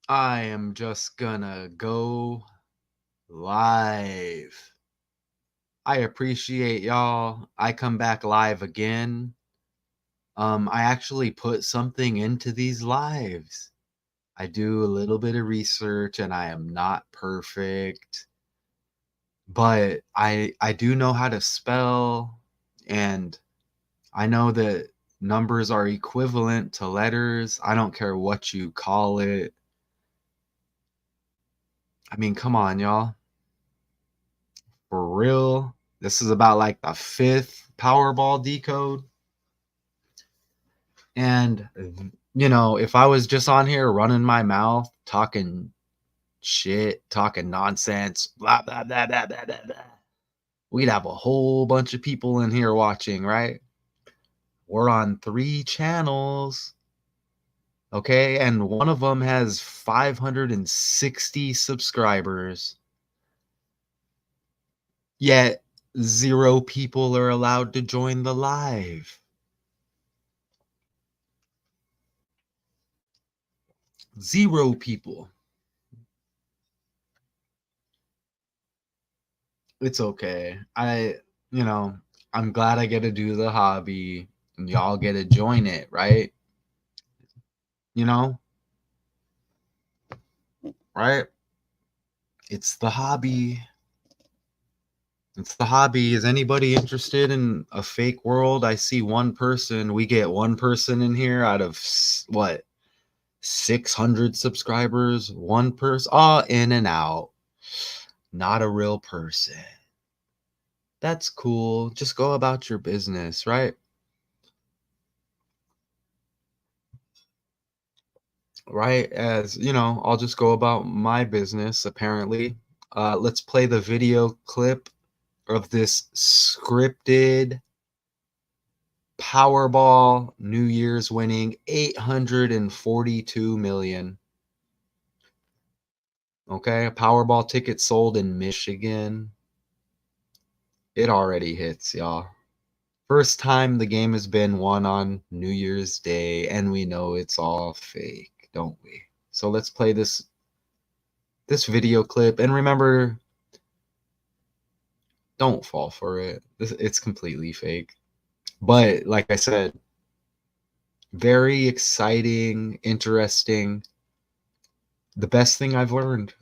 I am just gonna go live. I appreciate y'all. I come back live again. I actually put something into these lives. I do a little bit of research and I am not perfect, but I do know how to spell, and I know that numbers are equivalent to letters. I don't care what you call it. I mean, come on, y'all. For real. This is about like the fifth Powerball decode. And, if I was just on here running my mouth, talking shit, talking nonsense, blah, blah, blah, blah, blah, blah, blah, we'd have a whole bunch of people in here watching, right? We're on 3 channels, okay? And one of them has 560 subscribers. Yet 0 people are allowed to join the live. 0 people. It's okay. You know, I'm glad I get to do the hobby and y'all get to join it, right? You know, right? It's the hobby. It's the hobby. Is anybody interested in a fake world? I see one person. We get one person in here out of what? 600 subscribers. One person. Oh, in and out. Not a real person. That's cool. Just go about your business, right? Right? As I'll just go about my business, apparently. Let's play the video clip of this scripted Powerball New Year's winning 842 million. Okay, a Powerball ticket sold in Michigan. It already hits, y'all. First time the game has been won on New Year's Day, and we know it's all fake, don't we? So let's play this video clip, and remember, don't fall for it. It's completely fake. But like I said, very exciting, interesting. The best thing I've learned,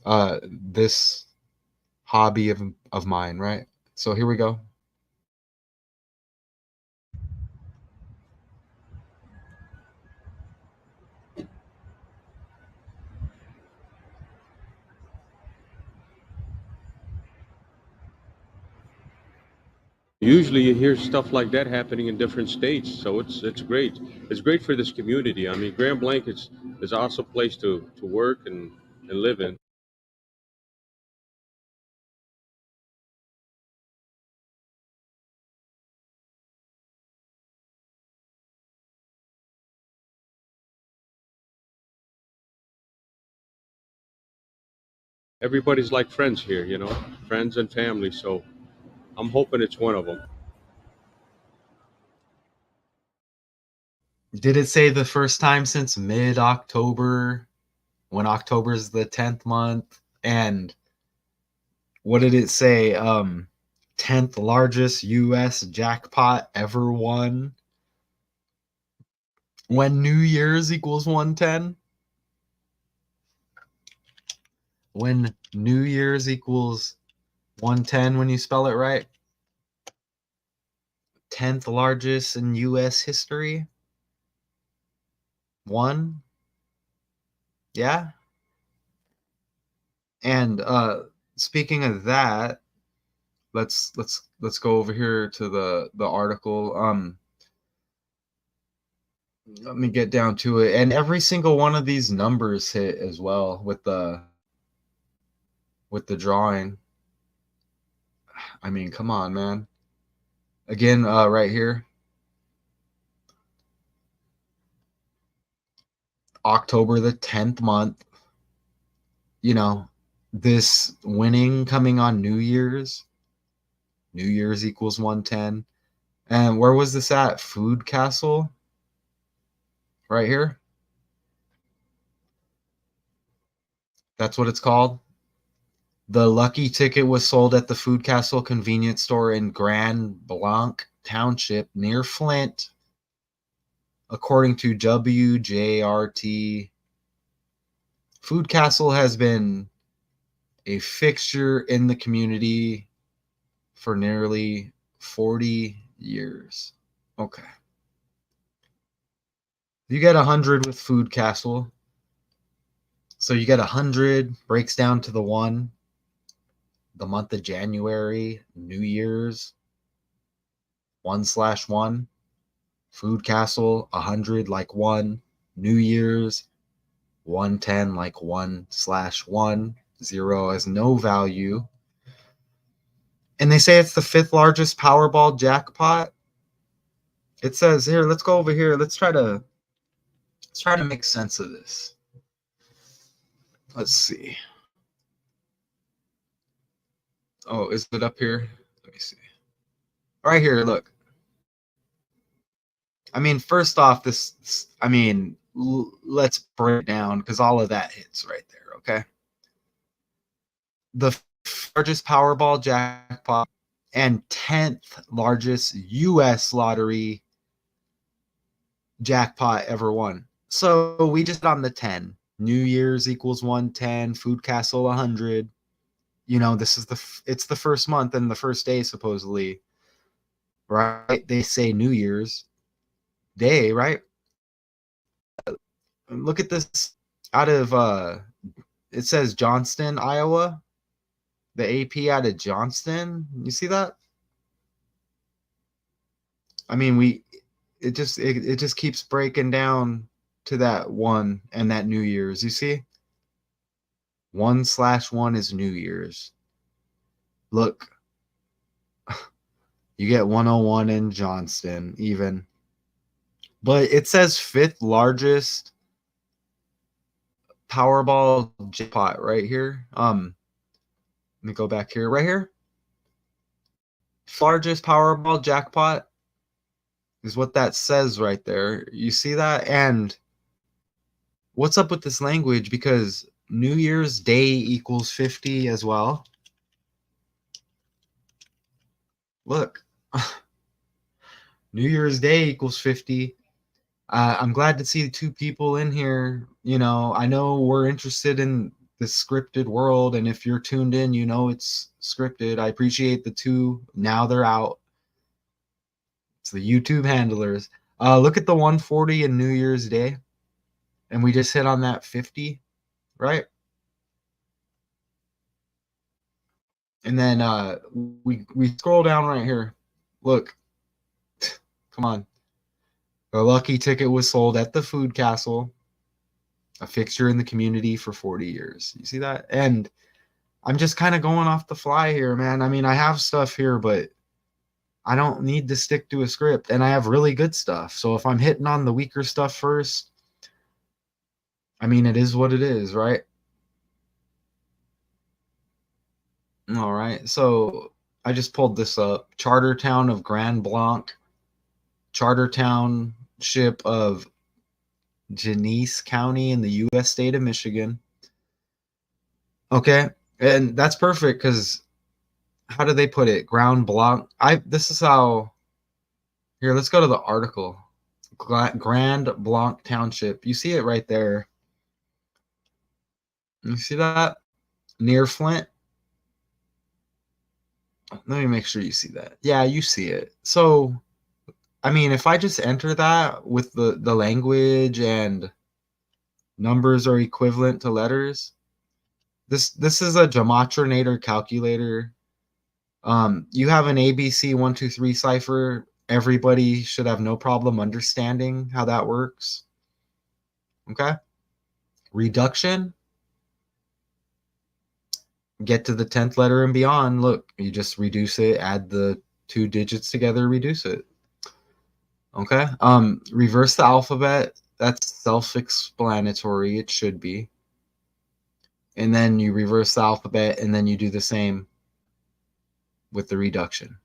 this hobby of mine, right? So here we go. Usually you hear stuff like that happening in different states, so it's great. It's great for this community. I mean, Grand Blanc is an awesome place to work and live in. Everybody's like friends here, friends and family. So I'm hoping it's one of them. Did it say the first time since mid-October, when October is the 10th month? And what did it say? 10th largest US jackpot ever won when New Year's equals 110? When New Year's equals 110 when you spell it right? 10th largest in US history? One? Yeah? And speaking of that, let's go over here to the article. Let me get down to it. And every single one of these numbers hit as well with the drawing. I mean, come on, man. Again, right here, October the 10th month. You know, this winning coming on New Year's. New Year's equals 110. And where was this at? Food Castle, right here. That's what it's called. The lucky ticket was sold at the Food Castle convenience store in Grand Blanc Township near Flint, according to WJRT. Food Castle has been a fixture in the community for nearly 40 years. Okay. You get 100 with Food Castle. So you get 100, breaks down to the 1, the month of January, New Year's, 1/1. Food Castle, 100 like 1. New Year's, 110 like 1/1. 0 has no value. And they say it's the 5th largest Powerball jackpot. It says here, let's go over here. Let's try to make sense of this. Let's see. Oh, is it up here? Let me see. Right here, look. I mean, first off, let's break it down because all of that hits right there, okay? The largest Powerball jackpot and 10th largest U.S. lottery jackpot ever won. So we just on the 10. New Year's equals 110, Food Castle 100. You know, it's the first month and the first day supposedly, right? They say New Year's Day, right? Look at this out of it says Johnston, Iowa. The AP out of Johnston. You see that? I mean, it just keeps breaking down to that 1 and that New Year's. You see? 1/1 is New Year's. Look. You get 101 in Johnston even. But it says 5th largest Powerball jackpot right here. Let me go back here. Right here. Largest Powerball jackpot is what that says right there. You see that? And what's up with this language? Because New Year's Day equals 50 as well. Look. New Year's Day equals 50. I'm glad to see 2 people in here. You know, I know we're interested in the scripted world, and if you're tuned in, you know it's scripted. I appreciate the 2. Now they're out. It's the YouTube handlers. Look at the 140 in New Year's Day, and we just hit on that 50, right? And then we scroll down right here. Look, come on. The lucky ticket was sold at the Food Castle, a fixture in the community for 40 years. You see that? And I'm just kind of going off the fly here, man. I mean, I have stuff here, but I don't need to stick to a script. And I have really good stuff. So if I'm hitting on the weaker stuff first, I mean, it is what it is, right? All right. So I just pulled this up. Charter Town of Grand Blanc, Charter Township of Genesee County in the U.S. state of Michigan. Okay. And that's perfect because how do they put it? Grand Blanc. This is how. Here, let's go to the article. Grand Blanc Township. You see it right there. You see that? Near Flint. Let me make sure you see that. Yeah, you see it. So, I mean, if I just enter that with the language and numbers are equivalent to letters, this is a gematria calculator. You have an ABC 123 cipher. Everybody should have no problem understanding how that works. Okay. Reduction. Get to the 10th letter and beyond. Look, you just reduce it, add the 2 digits together, reduce it. Okay. Reverse the alphabet. That's self-explanatory. It should be. And then you reverse the alphabet and then you do the same with the reduction.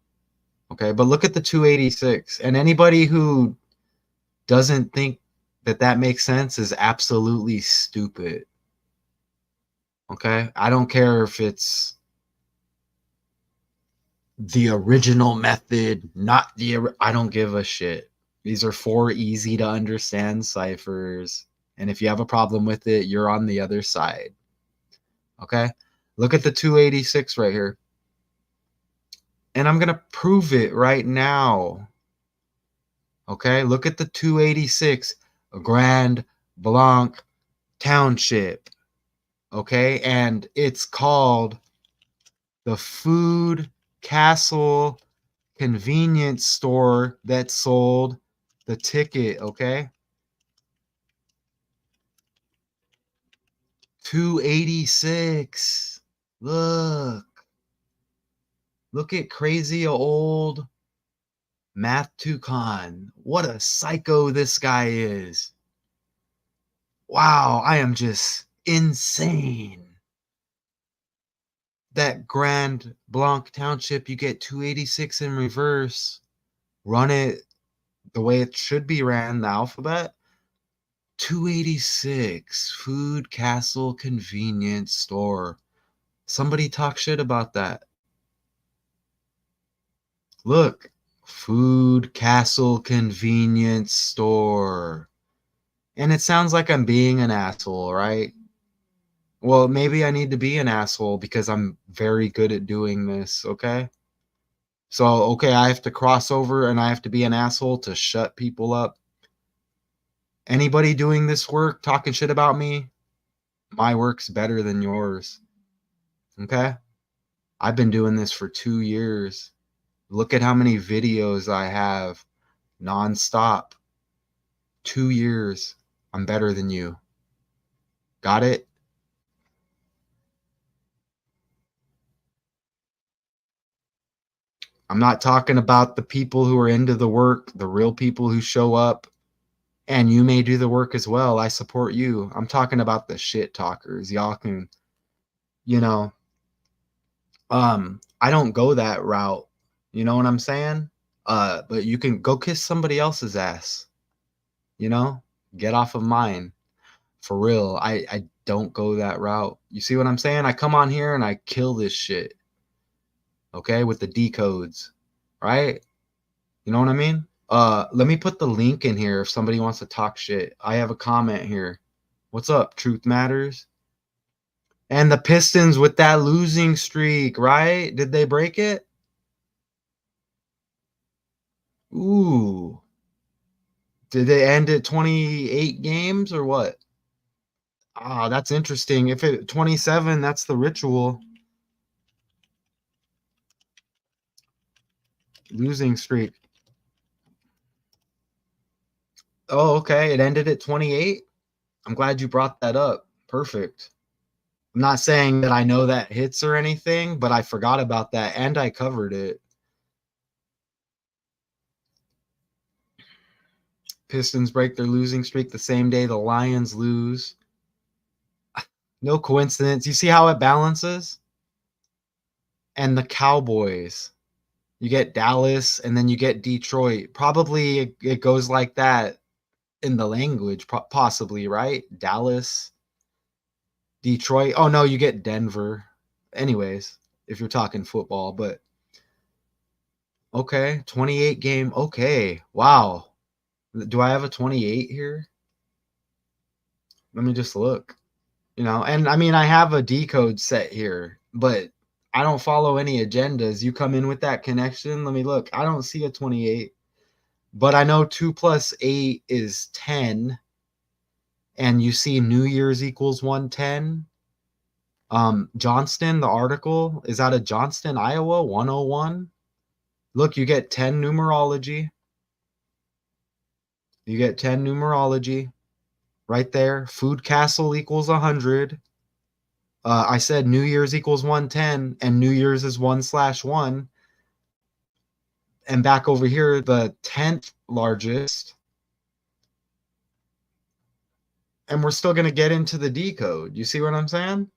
Okay. But look at the 286. And anybody who doesn't think that makes sense is absolutely stupid. Okay? I don't care if it's the original method, not I don't give a shit. These are 4 easy to understand ciphers, and if you have a problem with it, you're on the other side. Okay? Look at the 286 right here. And I'm going to prove it right now. Okay? Look at the 286, Grand Blanc Township. Okay? And it's called the Food Castle convenience store that sold the ticket, okay? 286. Look. Look at crazy old Math Toucan. What a psycho this guy is. Wow, I am just insane. That Grand Blanc Township, you get 286 in reverse. Run it the way it should be ran, the alphabet. 286 Food Castle convenience store. Somebody talk shit about that. Look, Food Castle convenience store. And it sounds like I'm being an asshole, right? Well, maybe I need to be an asshole because I'm very good at doing this, okay? So, okay, I have to cross over and I have to be an asshole to shut people up. Anybody doing this work, talking shit about me, my work's better than yours, okay? I've been doing this for 2 years. Look at how many videos I have nonstop. 2 years. I'm better than you. Got it? I'm not talking about the people who are into the work, the real people who show up, and you may do the work as well. I support you. I'm talking about the shit talkers. Y'all can, you know, I don't go that route. You know what I'm saying? But you can go kiss somebody else's ass, you know? Get off of mine. For real. I don't go that route. You see what I'm saying? I come on here and I kill this shit. Okay, with the decodes. Right? You know what I mean? Let me put the link in here if somebody wants to talk shit. I have a comment here. What's up? Truth matters. And the Pistons with that losing streak, right? Did they break it? Ooh. Did they end at 28 games or what? Ah, that's interesting. If it 27, that's the ritual. Losing streak. Oh, okay. It ended at 28. I'm glad you brought that up. Perfect. I'm not saying that I know that hits or anything, but I forgot about that and I covered it. Pistons break their losing streak the same day the Lions lose. No coincidence. You see how it balances? And the Cowboys. You get Dallas and then you get Detroit. Probably it goes like that in the language, possibly, right? Dallas, Detroit. Oh, no, you get Denver. Anyways, if you're talking football, but okay, 28 game. Okay, wow. Do I have a 28 here? Let me just look. And I mean, I have a decode set here, but I don't follow any agendas. You come in with that connection. Let me look. I don't see a 28, but I know 2 plus 8 is 10. And you see New Year's equals 110. Johnston, the article is out of Johnston, Iowa, 101. Look, you get 10 numerology. You get 10 numerology right there. Food Castle equals 100. I said New Year's equals 110, and New Year's is 1/1. And back over here, the 10th largest. And we're still going to get into the decode. You see what I'm saying?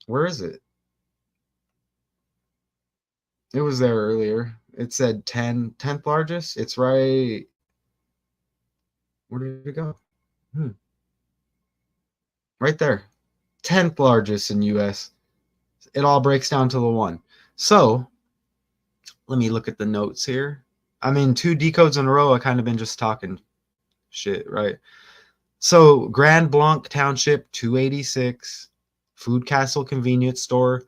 Where is it? It was there earlier. It said 10th largest. It's right. Where did it go? Right there. 10th largest in US. It all breaks down to the one. So let me look at the notes here. I mean, 2 decodes in a row, I kind of been just talking shit, right? So Grand Blanc Township, 286. Food Castle Convenience Store,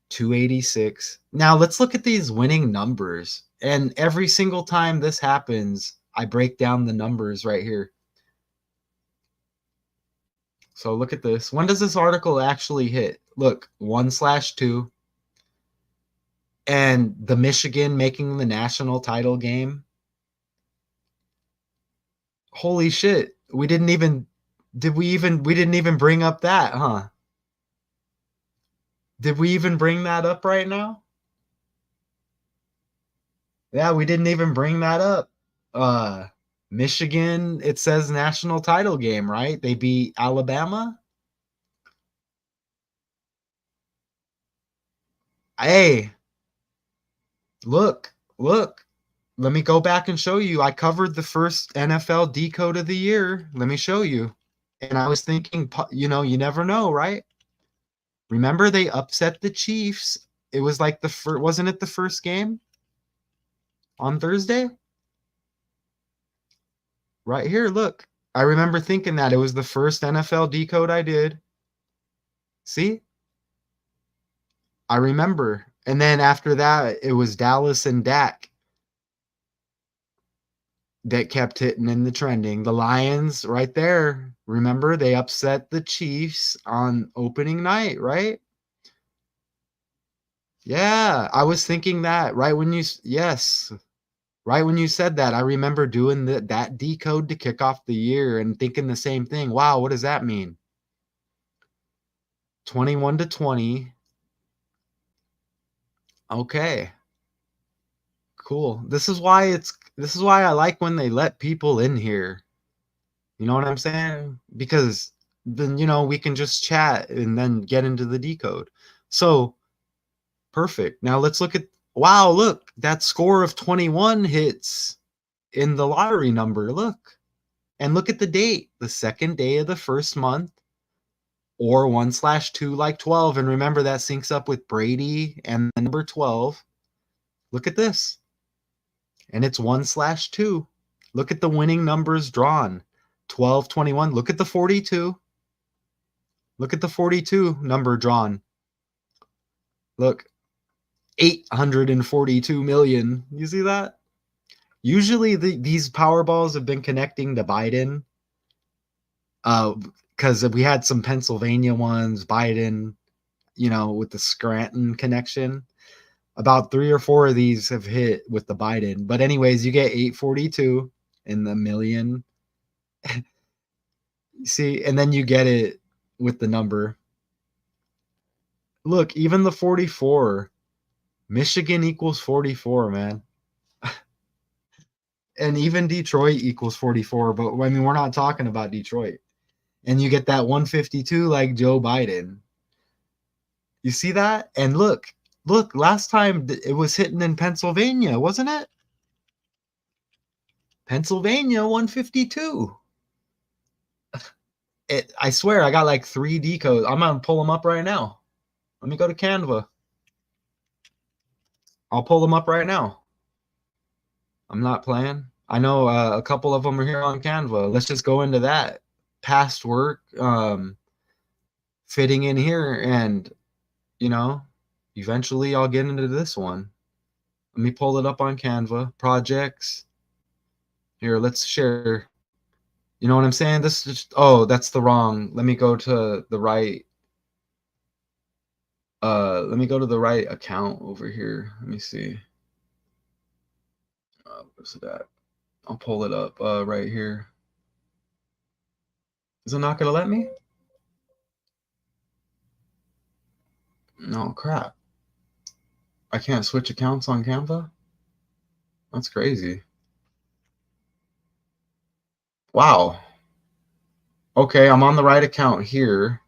286. Now let's look at these winning numbers. And every single time this happens, I break down the numbers right here. So look at this. When does this article actually hit? Look, 1/2. And the Michigan making the national title game. Holy shit. We didn't even bring up that, huh? Did we even bring that up right now? Yeah, we didn't even bring that up. Uh Michigan, it says national title game, right? They beat Alabama. Hey, look. Let me go back and show you. I covered the first NFL decode of the year. Let me show you. And I was thinking, you never know, right? Remember they upset the Chiefs. It was like the first, wasn't it the first game on Thursday? Right here, look. I remember thinking that it was the first NFL decode I did. See? I remember. And then after that, it was Dallas and Dak that kept hitting in the trending. The Lions, right there. Remember, they upset the Chiefs on opening night, right? Yeah, I was thinking that right when yes, right when you said that. I remember doing that decode to kick off the year and thinking the same thing. Wow, what does that mean? 21 to 20. Okay. Cool. This is why I like when they let people in here. You know what I'm saying? Because then we can just chat and then get into the decode. So, perfect. Now let's look at wow, look, that score of 21 hits in the lottery number. Look. And look at the date, the second day of the first month, or 1/2 like 12. And remember that syncs up with Brady and the number 12. Look at this. And it's 1/2. Look at the winning numbers drawn. 12, 21. Look at the 42. Look at the 42 number drawn. Look, 842 million. You see that? Usually these Powerballs have been connecting to Biden. Because we had some Pennsylvania ones, Biden, with the Scranton connection. About 3 or 4 of these have hit with the Biden. But anyways, you get 842 in the million. See, and then you get it with the number. Look, even the 44. Michigan equals 44, man. And even Detroit equals 44, but I mean, we're not talking about Detroit. And you get that 152 like Joe Biden. You see that? And look, last time it was hitting in Pennsylvania, wasn't it? Pennsylvania 152. I swear I got like 3 decodes. I'm gonna pull them up right now. Let me go to Canva. I'll pull them up right now. I'm not playing. I know a couple of them are here on Canva. Let's just go into that. Past work, fitting in here, and you know, eventually I'll get into this one. Let me pull it up on Canva. Projects. Here, let's share. You know what I'm saying? This is just, oh, that's the wrong. Let me go to the right. Let me go to the right account over here. Let me see. What's that? I'll pull it up right here. Is it not gonna let me? No, crap. I can't switch accounts on Canva? That's crazy. Wow. Okay, I'm on the right account here.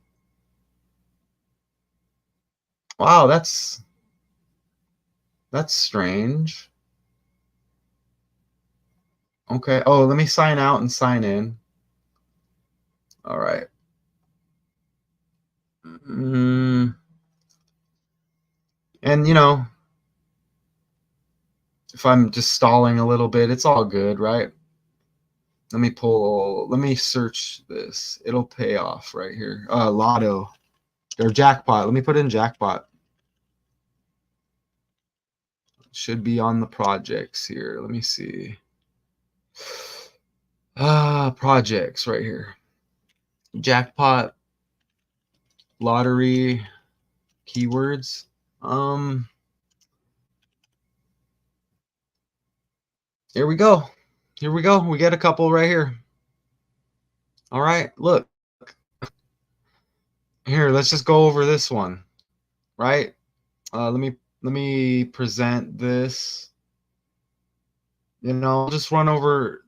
Wow, that's strange. Okay. Oh, let me sign out and sign in. All right. And, if I'm just stalling a little bit, it's all good, right? Let me search this. It'll pay off right here. Lotto or jackpot. Let me put in jackpot. Should be on the projects here. Let me see. Projects right here. Jackpot, lottery, keywords. Here we go. Here we go. We get a couple right here. All right, look. Here, let's just go over this one, right? Let me present this. Just run over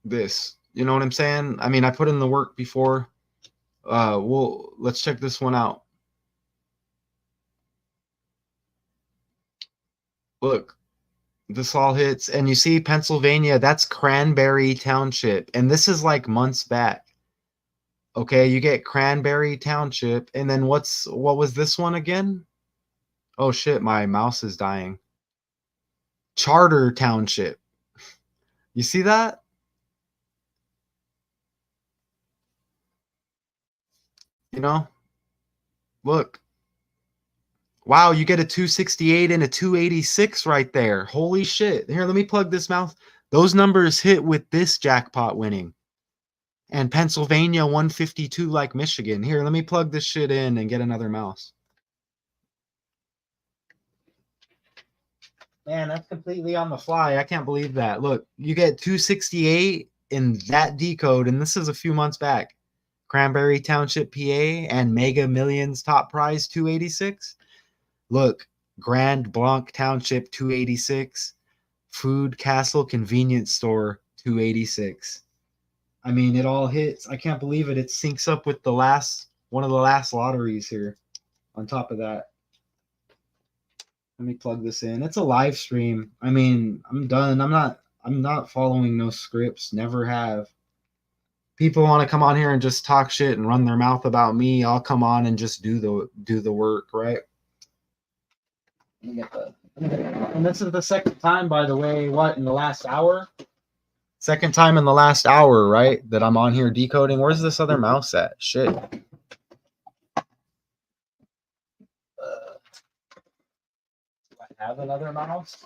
this. You know what I'm saying? I mean, I put in the work before. Let's check this one out. Look, this all hits, and you see Pennsylvania, that's Cranberry Township, and this is like months back. Okay, you get Cranberry Township, and then what was this one again? Oh shit, my mouse is dying. Charter Township. You see that? Look. Wow, you get a 268 and a 286 right there. Holy shit. Here, let me plug this mouse. Those numbers hit with this jackpot winning. And Pennsylvania 152 like Michigan. Here, let me plug this shit in and get another mouse. Man, that's completely on the fly. I can't believe that. Look, you get 268 in that decode, and this is a few months back. Cranberry Township, PA, and Mega Millions top prize 286. Look, Grand Blanc Township 286, Food Castle Convenience Store 286. I mean, it all hits. I can't believe it. It syncs up with one of the last lotteries here on top of that. Let me plug this in. It's a live stream. I mean, I'm done. I'm not following no scripts. Never have. People want to come on here and just talk shit and run their mouth about me. I'll come on and just do the work, right? Let me get that. And this is the second time, by the way, in the last hour? Second time in the last hour, right? That I'm on here decoding. Where's this other mouse at? Shit. Do I have another mouse?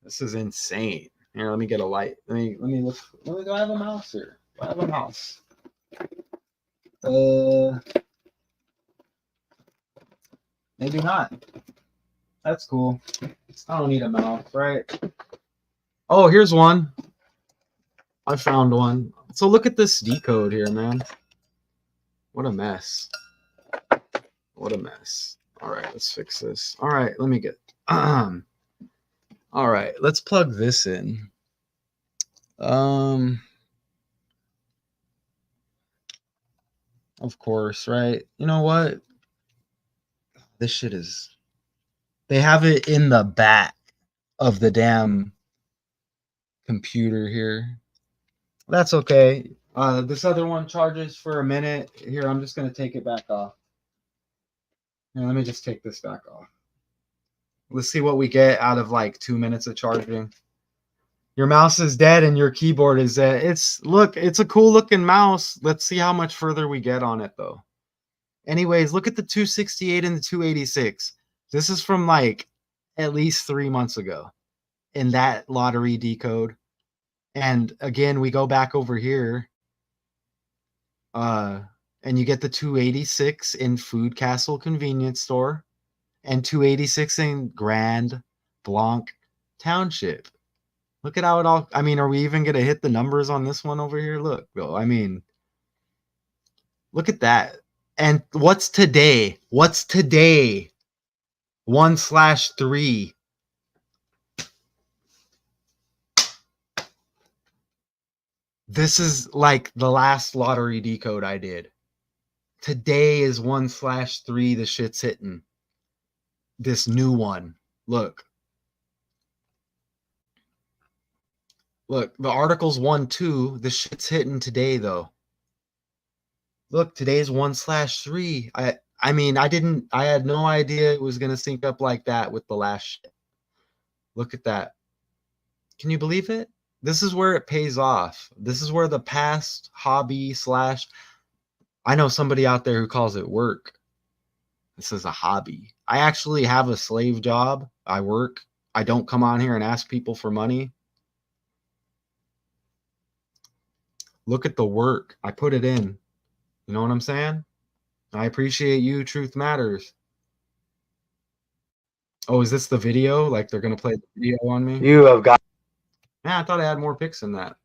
This is insane. Here, let me get a light. Let me look. Do I have a mouse here? Do I have a mouse? Maybe not. That's cool. I don't need a mouse, right? Oh, here's one. I found one. So look at this decode here, man. What a mess. What a mess. All right, let's fix this. All right, let me get. All right, let's plug this in. Of course, right? You know what? This shit is. They have it in the back of the damn computer here. That's okay. This other one charges for a minute. Here, I'm just gonna take it back off. Here, let me just take this back off. Let's see what we get out of like 2 minutes of charging. Your mouse is dead and your keyboard is dead. It's a cool looking mouse. Let's see how much further we get on it though. Anyways, look at the 268 and the 286. This is from like at least 3 months ago in that lottery decode. And again, we go back over here. And you get the 286 in Food Castle Convenience Store and 286 in Grand Blanc Township. Look at how it all. I mean, are we even going to hit the numbers on this one over here? Look, Bill. I mean, look at that. And what's today? 1/3. This is like the last lottery decode I did. Today is 1/3. The shit's hitting. This new one. Look. Look, the article's 1/2. The shit's hitting today, though. Look, today's 1/3. I mean, I had no idea it was gonna sync up like that with the last shit. Look at that. Can you believe it? This is where it pays off. This is where the past hobby slash, I know somebody out there who calls it work. This is a hobby. I actually have a slave job. I work. I don't come on here and ask people for money. Look at the work. I put it in. You know what I'm saying? I appreciate you. Truth matters. Oh, is this the video? Like they're gonna play the video on me? You have got. Man, I thought I had more pics than that.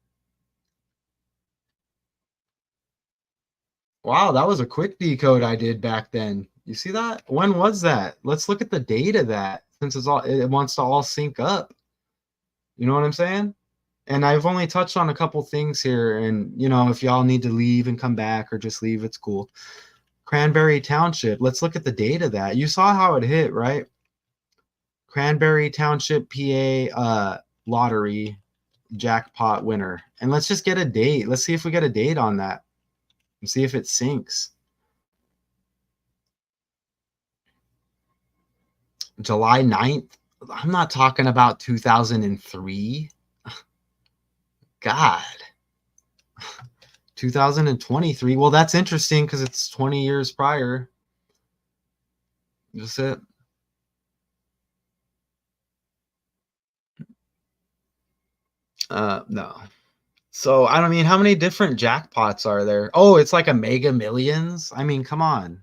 Wow, that was a quick decode I did back then. You see that? When was that? Let's look at the date of that since it wants to all sync up. You know what I'm saying? And I've only touched on a couple things here, and if y'all need to leave and come back or just leave, it's cool. Cranberry Township. Let's look at the date of that. You saw how it hit, right? Cranberry Township, PA, lottery jackpot winner. And let's just get a date. Let's see if we get a date on that and see if it syncs. July 9th. I'm not talking about 2003. God. 2023. Well, that's interesting because it's 20 years prior. Just it. No. So, I don't mean, how many different jackpots are there? Oh, it's like a Mega Millions. I mean, come on.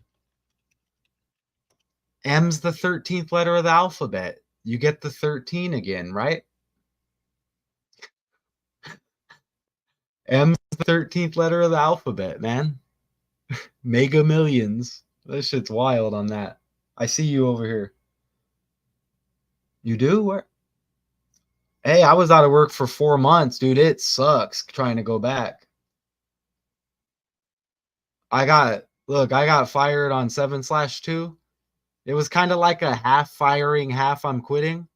M's the 13th letter of the alphabet. You get the 13 again, right? M's the 13th letter of the alphabet, man. Mega Millions. This shit's wild on that. I see you over here. You do? Where? Hey, I was out of work for 4 months, dude. It sucks trying to go back. I got fired on 7/2. It was kind of like a half firing, half I'm quitting.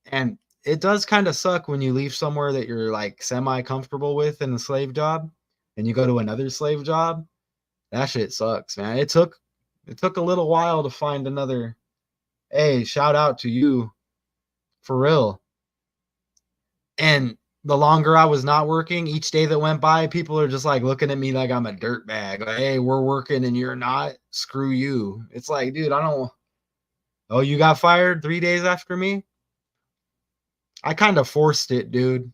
And it does kind of suck when you leave somewhere that you're like semi-comfortable with in a slave job and you go to another slave job. That shit sucks, man. It took a little while to find another. Hey, shout out to you. For real. And the longer I was not working, each day that went by, people are just like looking at me like I'm a dirtbag. Like, hey, we're working and you're not. Screw you. It's like, dude, I don't. Oh, you got fired 3 days after me? I kind of forced it, dude.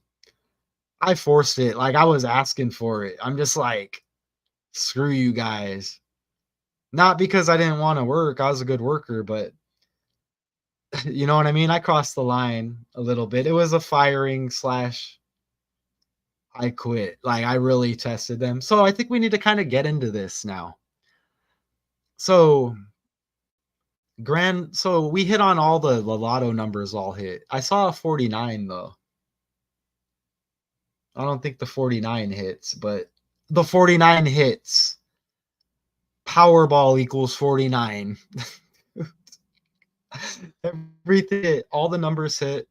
I forced it. Like I was asking for it. I'm just like, screw you guys. Not because I didn't want to work. I was a good worker, but you know what I mean? I crossed the line a little bit. It was a firing slash I quit. Like I really tested them. So I think we need to kind of get into this now. So so we hit on all the lotto numbers all hit. I saw a 49 though. I don't think the 49 hits, but the 49 hits. Powerball equals 49. Everything hit. All the numbers hit.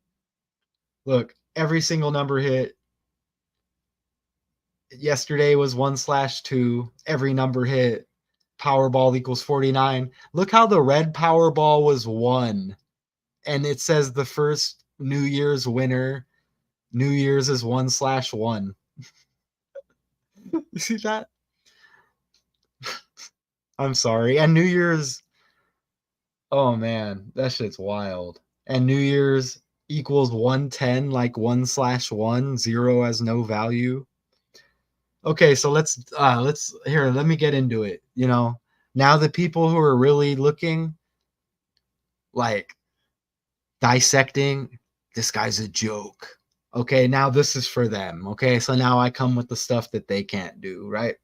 Look, every single number hit. Yesterday was 1/2. Every number hit. Powerball equals 49. Look how the red Powerball was 1. And it says the first New Year's winner. New Year's is 1/1. You see that? I'm sorry. And New Year's, oh man, that shit's wild. And New Year's equals 110, like 1/1, 0 has no value. Okay, so let's here, let me get into it. Now the people who are really looking, like dissecting, this guy's a joke. Okay, now this is for them. Okay, so now I come with the stuff that they can't do, right?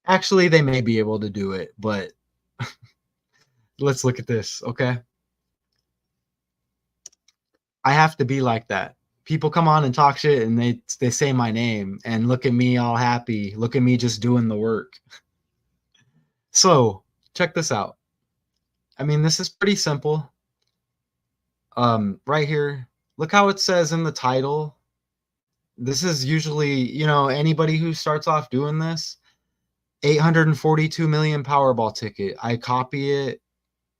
Actually, they may be able to do it, but let's look at this, okay? I have to be like that. People come on and talk shit and they say my name and look at me all happy. Look at me just doing the work. So, check this out. I mean, this is pretty simple. Right here, look how it says in the title. This is usually, anybody who starts off doing this, 842 million Powerball ticket. I copy it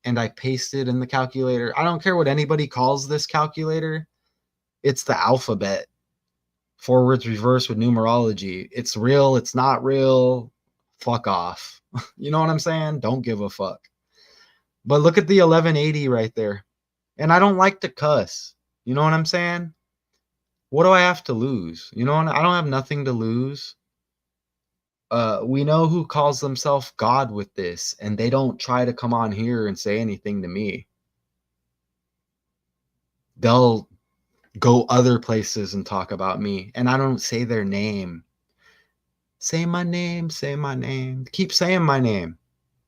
and I paste it in the calculator. I don't care what anybody calls this calculator. It's the alphabet, forwards, reverse with numerology. It's real, it's not real. Fuck off. You know what I'm saying? Don't give a fuck. But look at the 1180 right there. And I don't like to cuss. You know what I'm saying? What do I have to lose? You know, I don't have nothing to lose. We know who calls themselves God with this, and they don't try to come on here and say anything to me. They'll go other places and talk about me, and I don't say their name. Say my name, say my name. Keep saying my name.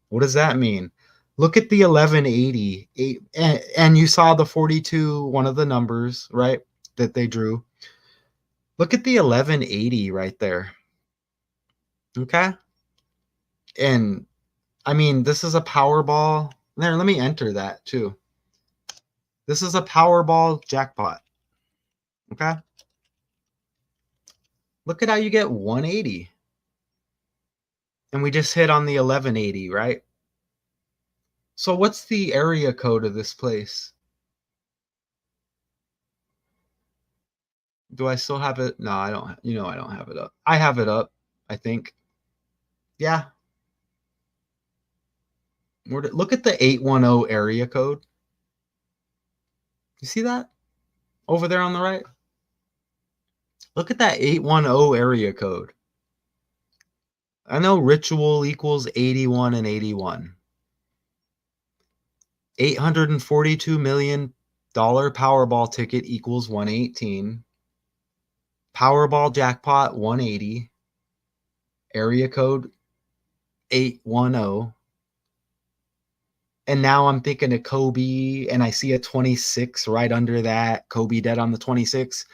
What does that mean? Look at the 1180, and you saw the 42, one of the numbers, right, that they drew. Look at the 1180 right there. Okay? And I mean, this is a Powerball. There, let me enter that too. This is a Powerball jackpot. Okay? Look at how you get 180. And we just hit on the 1180, right? So what's the area code of this place? Do I still have it? No, I don't. You know, I don't have it up. I have it up, I think. Yeah. Look at the 810 area code. You see that over there on the right? Look at that 810 area code. I know ritual equals 81 and 81. $842 million Powerball ticket equals 118. Powerball jackpot 180. Area code 810. And now I'm thinking of Kobe, and I see a 26 right under that. Kobe dead on the 26.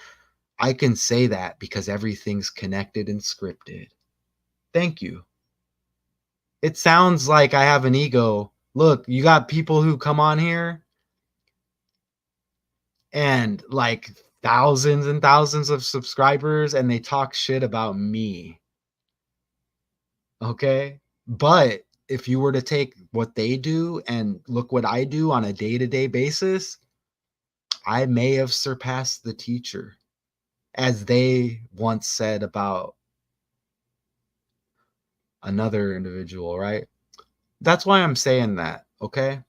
I can say that because everything's connected and scripted. Thank you. It sounds like I have an ego. Look, you got people who come on here and like thousands and thousands of subscribers, and they talk shit about me. Okay? But if you were to take what they do and look what I do on a day-to-day basis, I may have surpassed the teacher, as they once said about another individual, right? That's why I'm saying that, okay?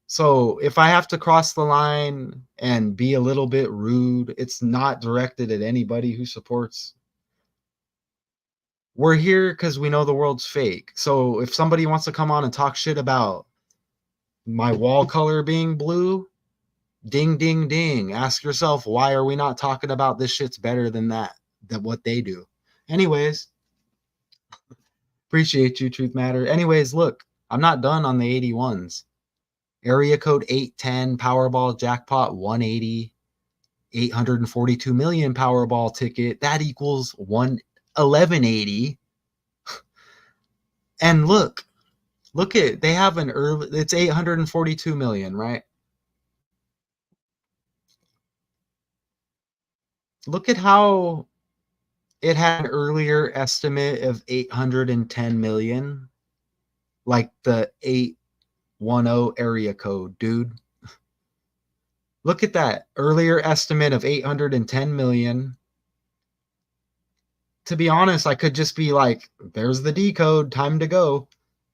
So if I have to cross the line and be a little bit rude, it's not directed at anybody who supports. We're here because we know the world's fake. So if somebody wants to come on and talk shit about my wall color being blue, ding, ding, ding. Ask yourself, why are we not talking about this shit's better than that, than what they do? Anyways, appreciate you, Truth Matter. Anyways, look, I'm not done on the 81s. Area code 810, Powerball jackpot 180, 842 million Powerball ticket. That equals 1180. And look at, they have an early, it's 842 million, right? Look at how it had an earlier estimate of 810 million, like the 810 area code, dude. Look at that earlier estimate of 810 million. To be honest, I could just be like, there's the D code, time to go.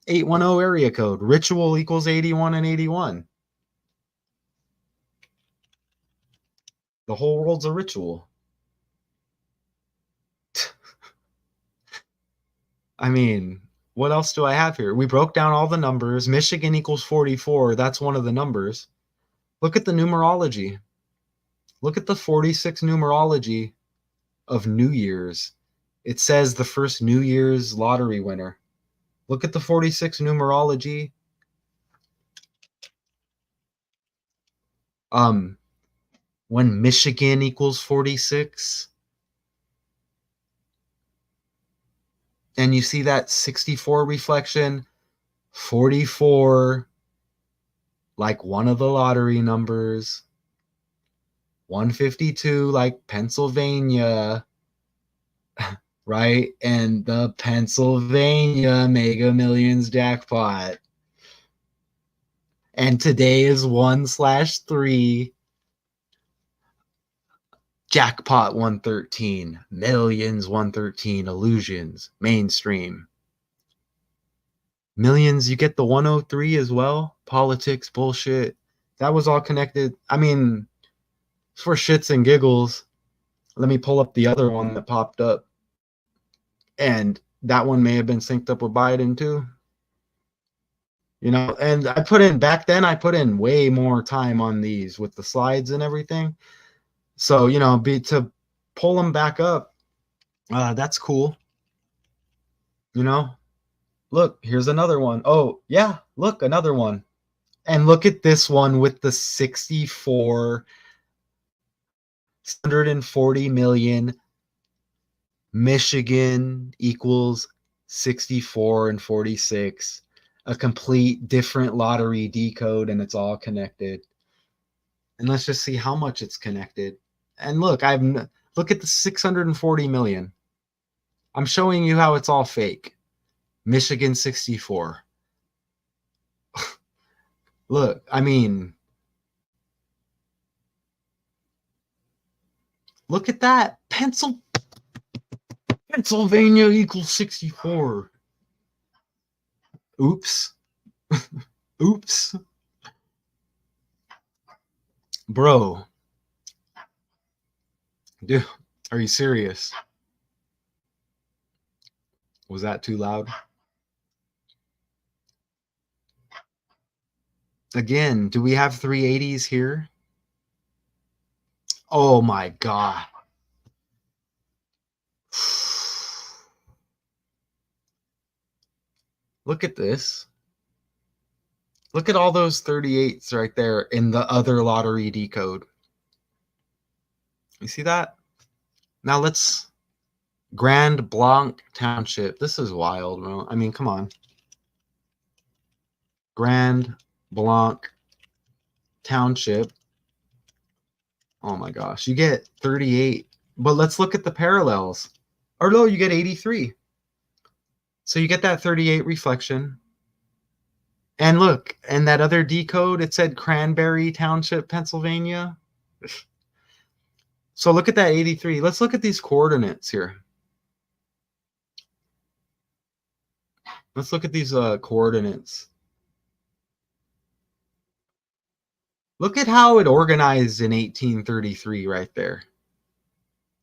810 area code, ritual equals 81 and 81. The whole world's a ritual. I mean, what else do I have here? We broke down all the numbers. Michigan equals 44. That's one of the numbers. Look at the numerology. Look at the 46 numerology of New Year's. It says the first New Year's lottery winner. Look at the 46 numerology. When Michigan equals 46, and you see that 64 reflection, 44, like one of the lottery numbers, 152, like Pennsylvania, right? And the Pennsylvania Mega Millions jackpot. And today is 1/3. Jackpot 113. Millions 113. Illusions. Mainstream. Millions, you get the 103 as well. Politics, bullshit. That was all connected. I mean, for shits and giggles, let me pull up the other one that popped up. And that one may have been synced up with Biden too. And back then I put in way more time on these with the slides and everything. So, to pull them back up, that's cool. Look, here's another one. Oh, yeah, look, another one. And look at this one with the 640 million. Michigan equals 64 and 46. A complete different lottery decode, and it's all connected. And let's just see how much it's connected. And look at the 640 million. I'm showing you how it's all fake. Michigan 64. Look, I mean, look at that. Pennsylvania equals 64. Oops. Oops. Bro. Dude, are you serious? Was that too loud? Again, do we have 380s here? Oh my God. Look at this. Look at all those 38s right there in the other lottery decode. You see that? Now let's Grand Blanc Township. This is wild, bro. I mean, come on. Grand Blanc Township. Oh my gosh. You get 38. But let's look at the parallels. Or no, you get 83. So you get that 38 reflection. And look, and that other decode, it said Cranberry Township, Pennsylvania. So look at that 83. Let's look at these coordinates here. Let's look at these coordinates. Look at how it organized in 1833 right there.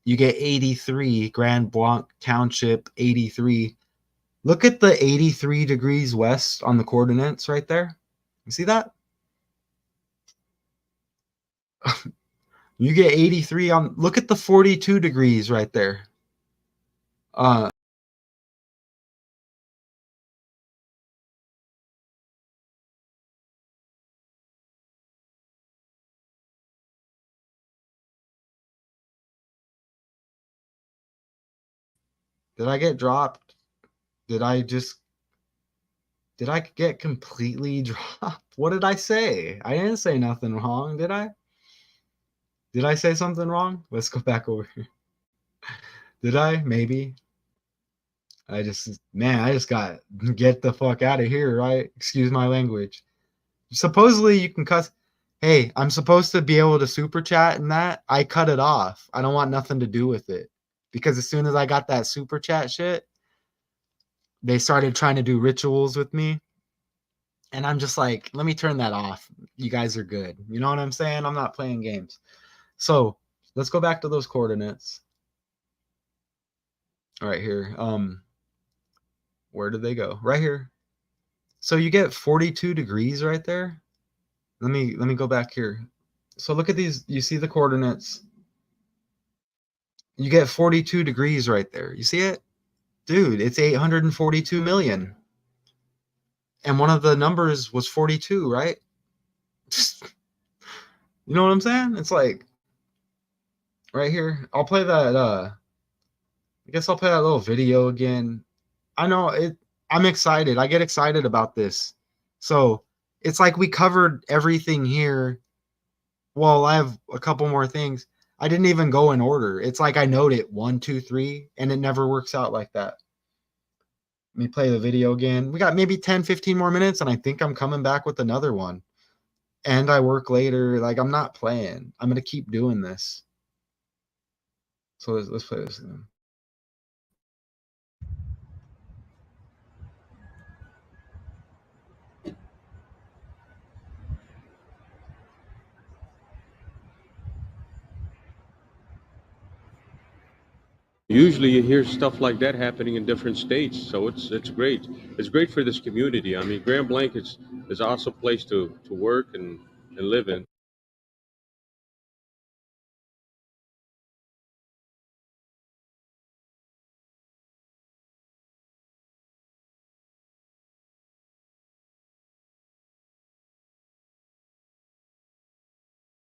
You get 83, Grand Blanc Township, 83. Look at the 83 degrees west on the coordinates right there. You see that? You get 83 on, look at the 42 degrees right there. Did I get dropped? Did I get completely dropped? What did I say? I didn't say nothing wrong, did I? Did I say something wrong? Let's go back over here. Did I? Maybe. I just got get the fuck out of here, right? Excuse my language. Supposedly you can cuss. Hey, I'm supposed to be able to super chat and that. I cut it off. I don't want nothing to do with it. Because as soon as I got that super chat shit, they started trying to do rituals with me. And I'm just like, let me turn that off. You guys are good. You know what I'm saying? I'm not playing games. So let's go back to those coordinates. All right, here. Where did they go? Right here. So you get 42 degrees right there. Let me go back here. So look at these. You see the coordinates. You get 42 degrees right there. You see it? Dude, it's 842 million. And one of the numbers was 42, right? You know what I'm saying? It's like right here. I'll play that I guess I'll play that little video again. I know I'm excited. I get excited about this. So it's like we covered everything here. Well, I have a couple more things. I didn't even go in order. It's like I note it 1, 2, 3, and it never works out like that. Let me play the video again. We got maybe 10, 15 more minutes, and I think I'm coming back with another one. And I work later. Like, I'm not playing. I'm going to keep doing this. So let's play this again. Usually you hear stuff like that happening in different states, so it's great. It's great for this community. I mean, Grand Blanc is an awesome place to work and live in.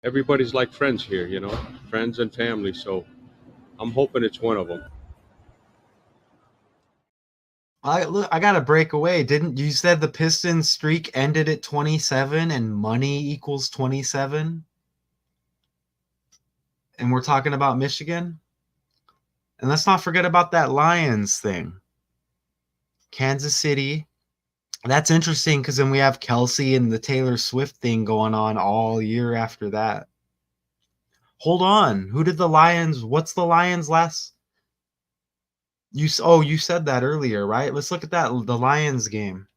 Everybody's like friends here, friends and family. So I'm hoping it's one of them. Look, I got to break away. Didn't you said the Pistons streak ended at 27 and money equals 27? And we're talking about Michigan? And let's not forget about that Lions thing. Kansas City. That's interesting because then we have Kelsey and the Taylor Swift thing going on all year after that. Hold on. Who did the Lions? What's the Lions last? You said that earlier, right? Let's look at that the Lions game.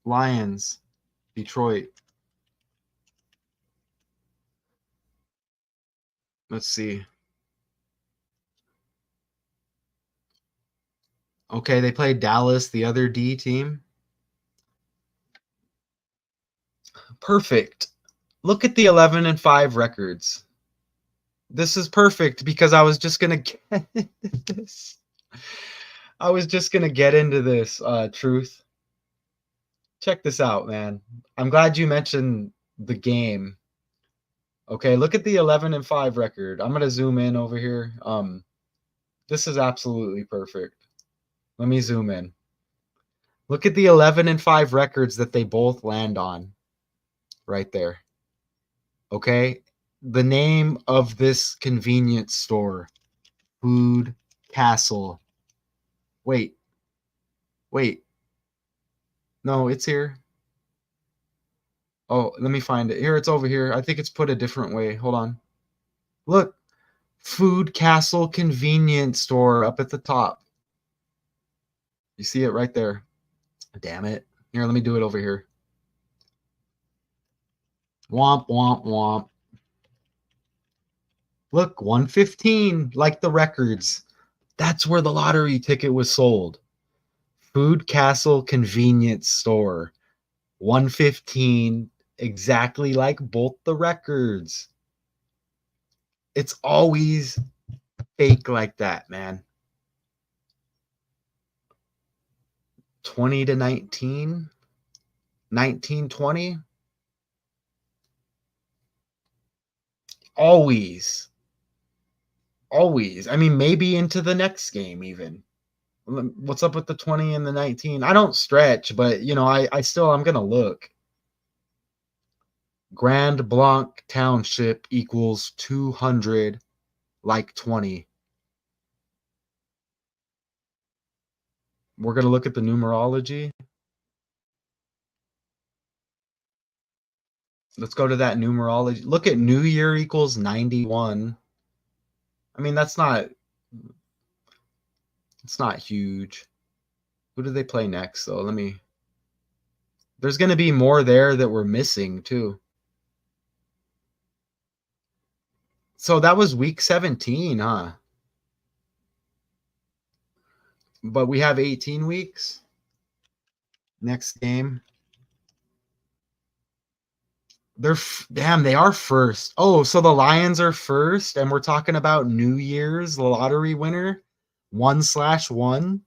Lions, Detroit. Let's see. Okay, they played Dallas, the other D team. Perfect. Look at the 11-5 records. This is perfect because I was just gonna get this. I was just gonna get into this. Truth. Check this out, man. I'm glad you mentioned the game. Okay, look at the 11-5 record. I'm gonna zoom in over here. This is absolutely perfect. Let me zoom in. Look at the 11-5 records that they both land on, right there. Okay, the name of this convenience store, Food Castle. Wait. No, it's here. Oh, let me find it. Here, it's over here. I think it's put a different way. Hold on. Look, Food Castle convenience store up at the top. You see it right there. Damn it. Here, let me do it over here. Womp, womp, womp. Look, 115, like the records. That's where the lottery ticket was sold. Food Castle convenience store. 115, exactly like both the records. It's always fake like that, man. 20 to 19, 19-20. Always. Always. I mean, maybe into the next game, even. What's up with the 20 and the 19? I don't stretch, but I'm gonna look. Grand Blanc Township equals 200 like 20. We're gonna look at the numerology. Let's go to that numerology. Look at New Year equals 91. I mean, it's not huge. Who do they play next though? There's gonna be more there that we're missing too. So that was week 17, huh? But we have 18 weeks. Next game. They are first. Oh, so the Lions are first, and we're talking about New Year's lottery winner 1/1.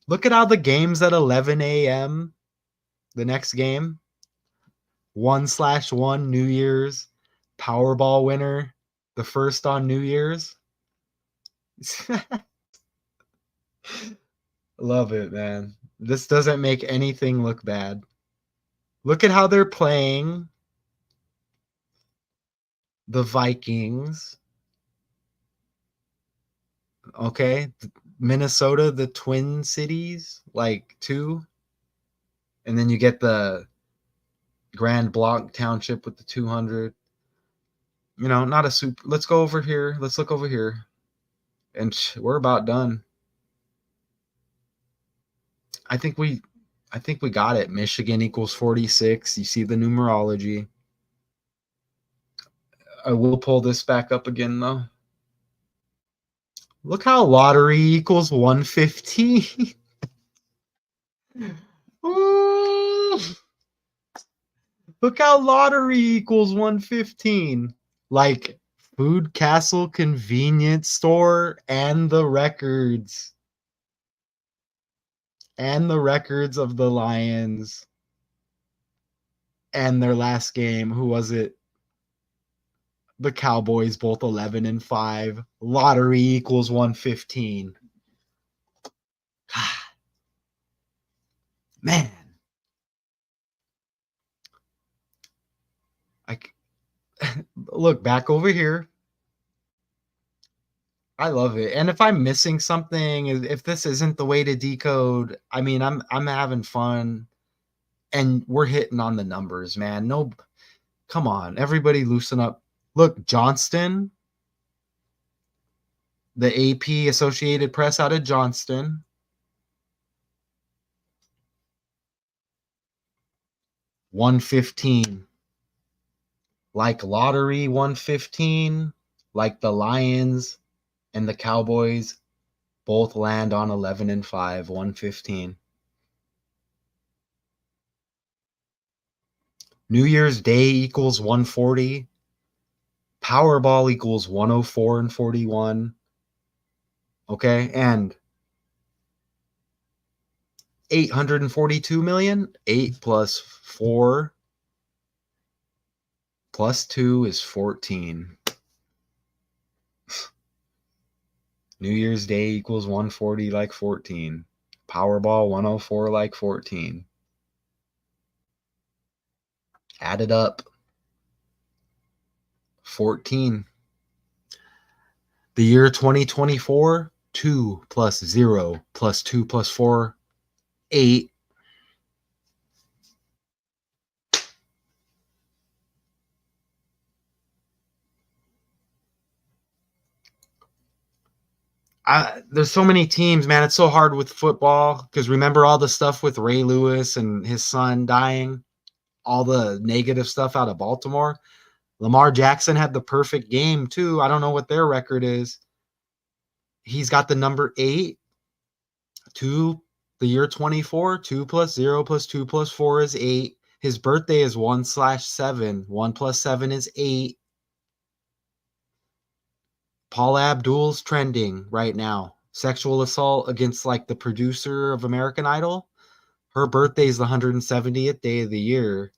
Look at how the game's at 11 a.m. The next game 1/1 New Year's Powerball winner, the first on New Year's. Love it, man. This doesn't make anything look bad. Look at how they're playing. the Vikings, okay? Minnesota, the Twin Cities, like 2. And then you get the Grand Blanc Township with the 200. Not a super. Let's go over here. Let's look over here. And we're about done. I think we got it. Michigan equals 46. You see the numerology. I will pull this back up again though. Look how lottery equals 115. Look how lottery equals 115. Like Food Castle convenience store and the records. And the records of the Lions. And their last game. Who was it? The Cowboys, both 11-5. Lottery equals 115. Man. I look back over here. I love it. And if I'm missing something, if this isn't the way to decode, I mean, I'm having fun and we're hitting on the numbers, man. No, come on, everybody loosen up. Look, Johnston, the AP Associated Press out of Johnston. $115. Like lottery 115, like the Lions and the Cowboys both land on 11-5, 115. New Year's Day equals 140. Powerball equals 104 and 41. Okay, and 842 million. 8 plus 4 plus 2 is 14. New Year's Day equals 140 like 14. Powerball 104 like 14. Add it up. 14. The year 2024, 2 plus 0 plus 2 plus 4, 8. There's so many teams, man. It's so hard with football because remember all the stuff with Ray Lewis and his son dying, all the negative stuff out of Baltimore. Lamar Jackson had the perfect game too. I don't know what their record is. He's got the number 8. 2, the year 24, 2 plus 0 plus 2 plus 4 is 8. His birthday is 1/7. 1 plus 7 is 8. Paula Abdul's trending right now. Sexual assault against like the producer of American Idol. Her birthday is the 170th day of the year.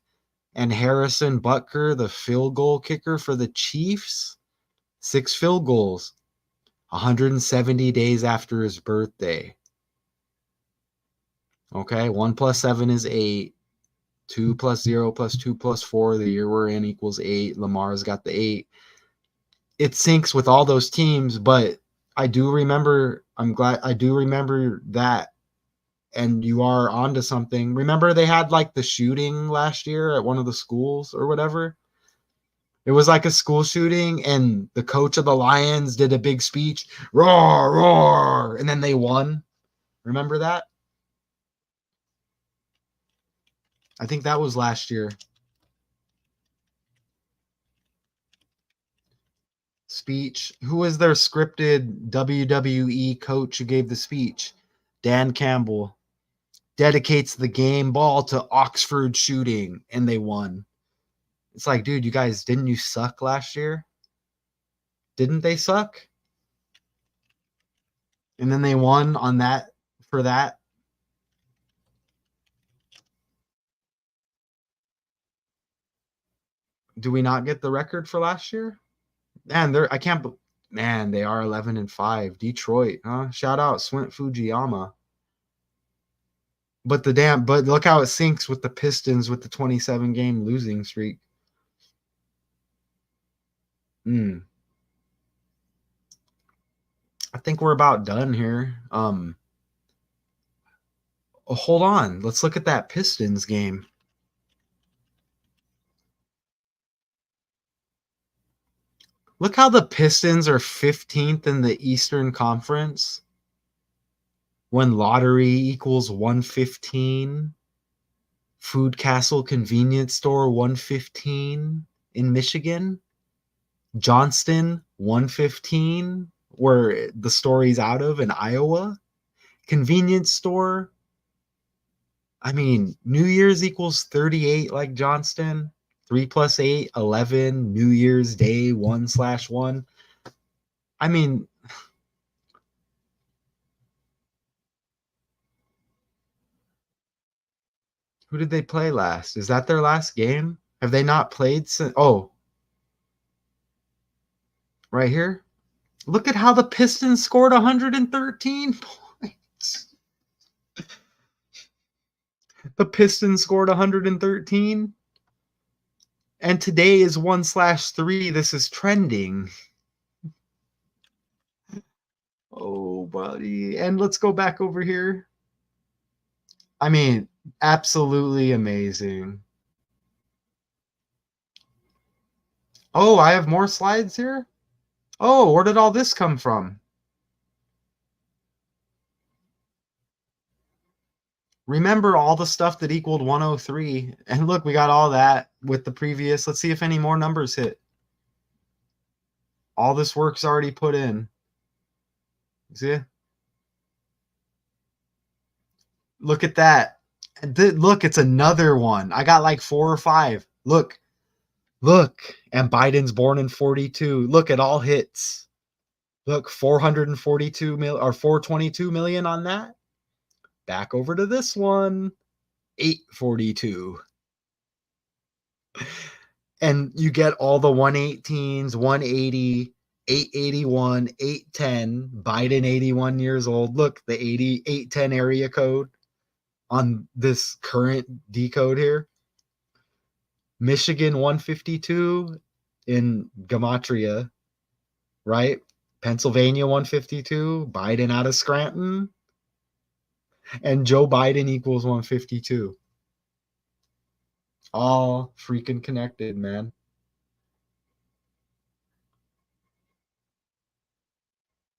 And Harrison Butker, the field goal kicker for the Chiefs, 6 field goals, 170 days after his birthday. Okay, 1 plus 7 is 8. 2 plus 0 plus 2 plus 4, the year we're in, equals 8. Lamar's got the 8. It syncs with all those teams, but I do remember that. And you are onto something. Remember they had like the shooting last year at one of the schools or whatever? It was like a school shooting, and the coach of the Lions did a big speech, roar, roar, and then they won. Remember that? I think that was last year. Speech. Who was their scripted WWE coach who gave the speech? Dan Campbell. Dedicates the game ball to Oxford shooting, and they won. It's like, dude, you guys, didn't you suck last year? Didn't they suck? And then they won on that for that. Do we not get the record for last year? Man, I can't. Man, they are 11-5. Detroit, huh? Shout out Swint Fujiyama. But look how it syncs with the Pistons with the 27 game losing streak. Mm, I think we're about done here. Hold on. Let's look at that Pistons game. Look how the Pistons are 15th in the Eastern Conference when lottery equals 115. Food Castle convenience store 115 in Michigan. Johnston 115 where the story's out of in Iowa. Convenience store. I mean, New Year's equals 38 like Johnston. 3 plus 8, 11. New Year's Day 1/1. I mean, who did they play last? Is that their last game? Have they not played since? Oh, right here. Look at how the Pistons scored 113 points. The Pistons scored 113. And today is 1/3. This is trending. Oh, buddy. And let's go back over here. I mean, absolutely amazing. Oh, I have more slides here. Oh, where did all this come from? Remember all the stuff that equaled 103. And look, we got all that with the previous. Let's see if any more numbers hit. All this work's already put in. See? Look at that. Look, it's another one. I got like 4 or 5. Look. And Biden's born in 42. Look, it all hits. Look, 442 million or 422 million on that. Back over to this one. 842. And you get all the 118s, 180, 881, 810, Biden 81 years old. Look, the 810 area code on this current decode here. Michigan 152 in Gematria, right? Pennsylvania 152, Biden out of Scranton, and Joe Biden equals 152. All freaking connected, man.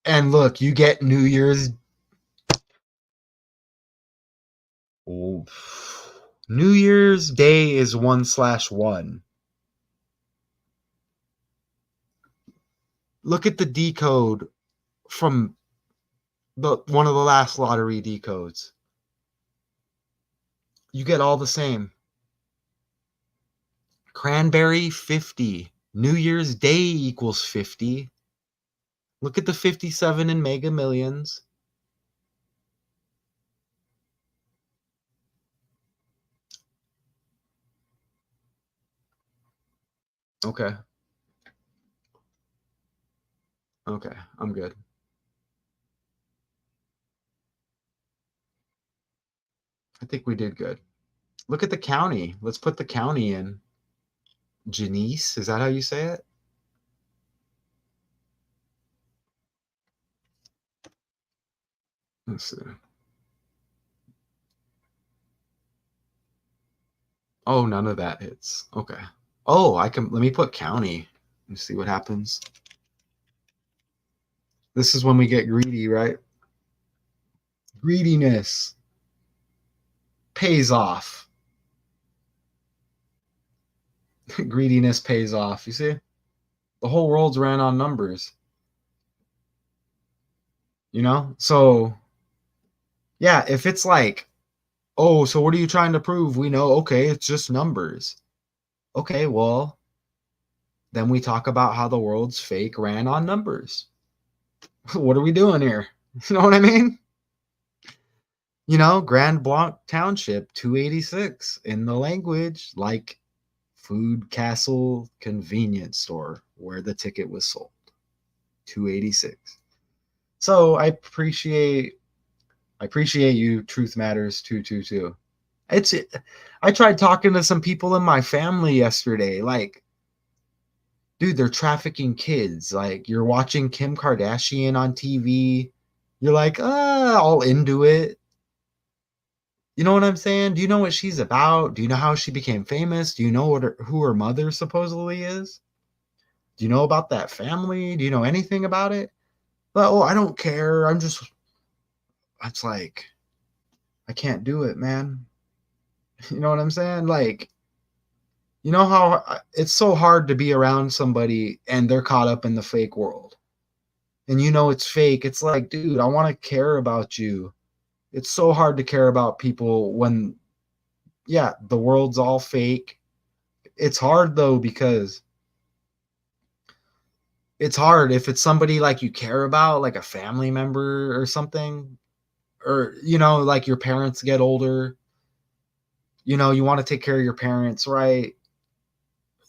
And look, you get New Year's. Oh, New Year's Day is 1/1. Look at the decode from the one of the last lottery decodes. You get all the same. Cranberry 50. New Year's Day equals 50. Look at the 57 in Mega Millions. Okay. Okay, I'm good. I think we did good. Look at the county. Let's put the county in. Janice, is that how you say it? Let's see. Oh, none of that hits. Okay. Oh, let me put county and see what happens. This is when we get greedy, right? Greediness pays off. Greediness pays off. You see? The whole world's ran on numbers. So yeah, if it's like, oh, so what are you trying to prove? We know, okay, it's just numbers. Okay, well, then we talk about how the world's fake ran on numbers. What are we doing here? You know what I mean? Grand Blanc Township 286 in the language like Food Castle convenience store where the ticket was sold. 286. So I appreciate you, Truth Matters 222. I tried talking to some people in my family yesterday. Like, Dude, they're trafficking kids. Like, you're watching Kim Kardashian on TV. You're like, all into it. You know what I'm saying? Do you know what she's about? Do you know how she became famous? Do you know who her mother supposedly is? Do you know about that family? Do you know anything about it? But, oh, I don't care. It's like, I can't do it, man. You know what I'm saying? Like, you know how it's so hard to be around somebody and they're caught up in the fake world. And you know it's fake. It's like, dude, I want to care about you. It's so hard to care about people when, yeah, the world's all fake. It's hard though, because it's hard if it's somebody like you care about, like a family member or something, or, like your parents get older, you want to take care of your parents, right?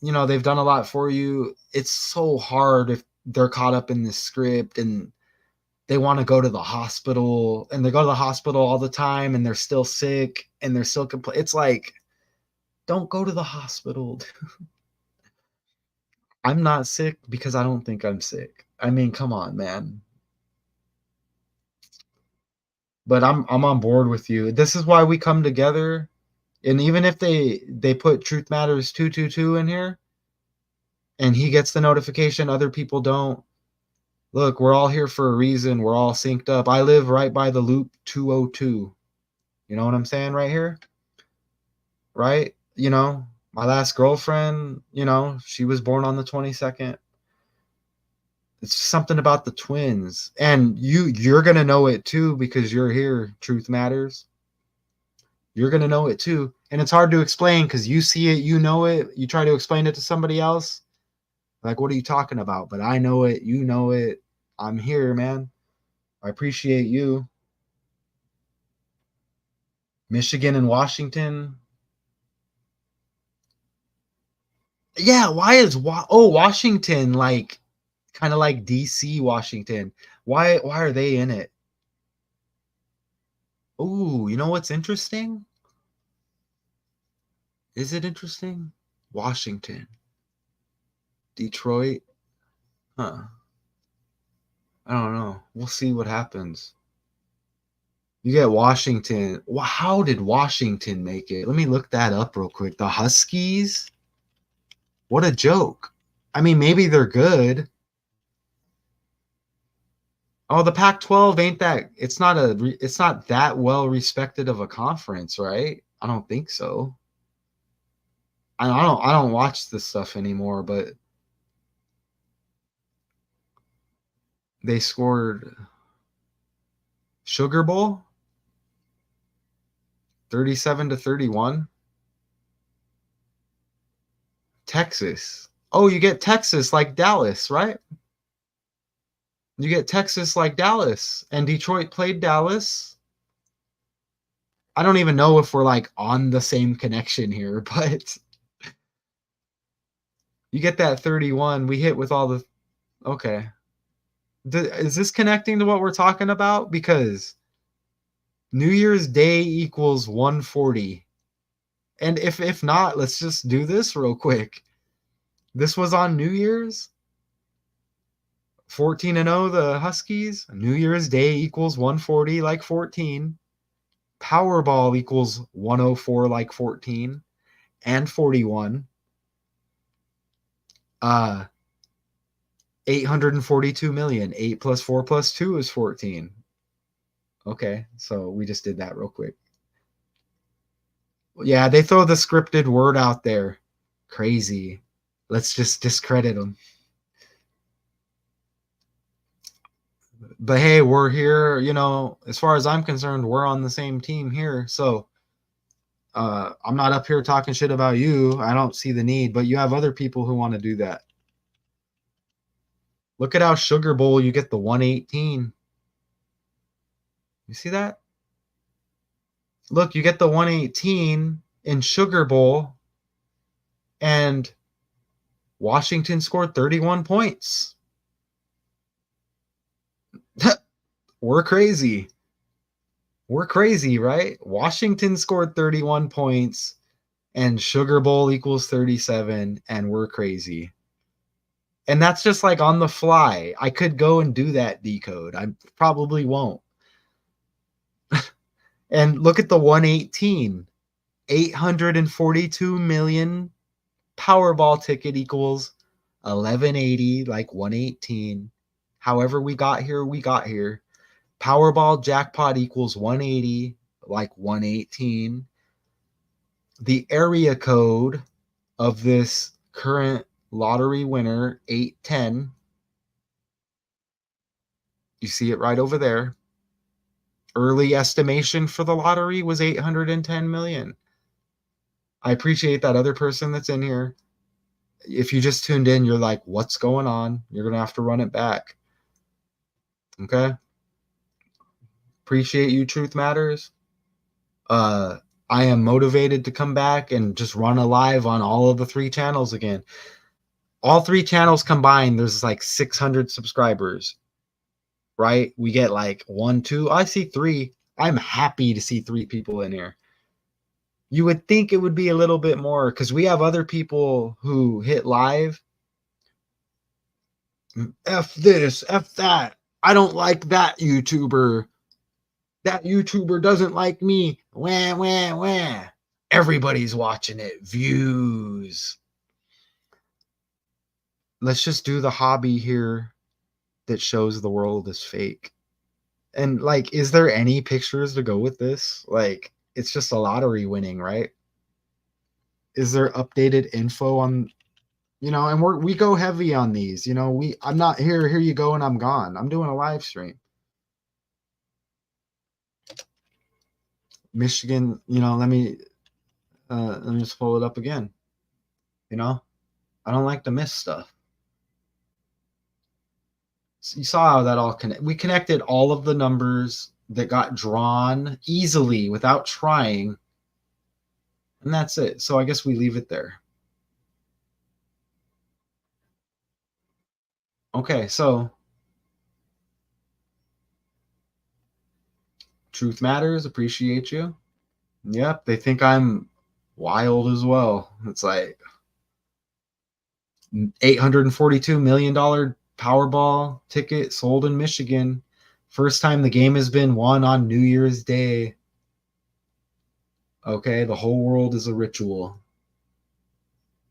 They've done a lot for you. It's so hard if they're caught up in this script and they want to go to the hospital, and they go to the hospital all the time and they're still sick and they're still it's like, don't go to the hospital. I'm not sick because I don't think I'm sick. I mean, come on, man. But I'm on board with you. This is why we come together. And even if they put Truth Matters 222 in here and he gets the notification, other people don't. Look, we're all here for a reason. We're all synced up. I live right by the loop 202. You know what I'm saying right here? Right? My last girlfriend, she was born on the 22nd. It's something about the twins. And you're going to know it too because you're here, Truth Matters. You're going to know it too. And it's hard to explain because you see it, you know it. You try to explain it to somebody else. Like, what are you talking about? But I know it. You know it. I'm here, man. I appreciate you. Michigan and Washington. Yeah, why is Washington, like kind of like DC Washington? Why are they in it? Oh, you know what's interesting? Is it interesting? Washington, Detroit. Huh. I don't know. We'll see what happens. You get Washington. How did Washington make it? Let me look that up real quick. The Huskies? What a joke. I mean, maybe they're good. Oh, the Pac-12 ain't that. It's not that well respected of a conference, right? I don't think so. I don't watch this stuff anymore, but they scored Sugar Bowl 37-31. Texas. Oh, you get Texas like Dallas, right? You get Texas like Dallas, and Detroit played Dallas. I don't even know if we're like on the same connection here, but you get that 31. We hit with all the okay. Is this connecting to what we're talking about? Because New Year's Day equals 140. And if not, let's just do this real quick. This was on New Year's. 14-0 the Huskies. New Year's Day equals 140 like 14. Powerball equals 104 like 14 and 41. 842 million. 8 plus 4 plus 2 is 14. Okay, so we just did that real quick. Yeah, they throw the scripted word out there. Crazy. Let's just discredit them. But hey, we're here, as far as I'm concerned, we're on the same team here. So I'm not up here talking shit about you. I don't see the need, but you have other people who want to do that. Look at how Sugar Bowl you get the 118. You see that? Look, you get the 118 in Sugar Bowl, and Washington scored 31 points. We're crazy. We're crazy, right? Washington scored 31 points and Sugar Bowl equals 37, and we're crazy. And that's just like on the fly. I could go and do that decode. I probably won't. And look at the 118. 842 million Powerball ticket equals 1180, like 118. However we got here, we got here. Powerball jackpot equals 180, like 118. The area code of this current lottery winner, 810. You see it right over there. Early estimation for the lottery was 810 million. I appreciate that other person that's in here. If you just tuned in, you're like, what's going on? You're going to have to run it back. Okay. Appreciate you, Truth Matters. I am motivated to come back and just run a live on all of the 3 channels again. All 3 channels combined, there's like 600 subscribers, right? We get like 1, 2. I see 3. I'm happy to see 3 people in here. You would think it would be a little bit more because we have other people who hit live. F this, F that. I don't like that YouTuber. That YouTuber doesn't like me. Wah, wah, wah. Everybody's watching it. Views. Let's just do the hobby here that shows the world is fake. And like, is there any pictures to go with this? Like, it's just a lottery winning, right? Is there updated info on, and we go heavy on these, I'm not here you go and I'm gone. I'm doing a live stream. Michigan, let me just pull it up again. I don't like to miss stuff. So you saw how that all we connected all of the numbers that got drawn easily without trying, and that's it. So I guess we leave it there. Okay, so Truth Matters, appreciate you. Yep, they think I'm wild as well. It's like $842 million Powerball ticket sold in Michigan. First time the game has been won on New Year's Day. Okay, the whole world is a ritual,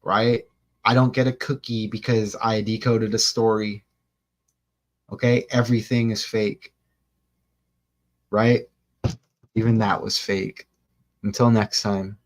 right? I don't get a cookie because I decoded a story. Okay, everything is fake, right? Even that was fake. Until next time.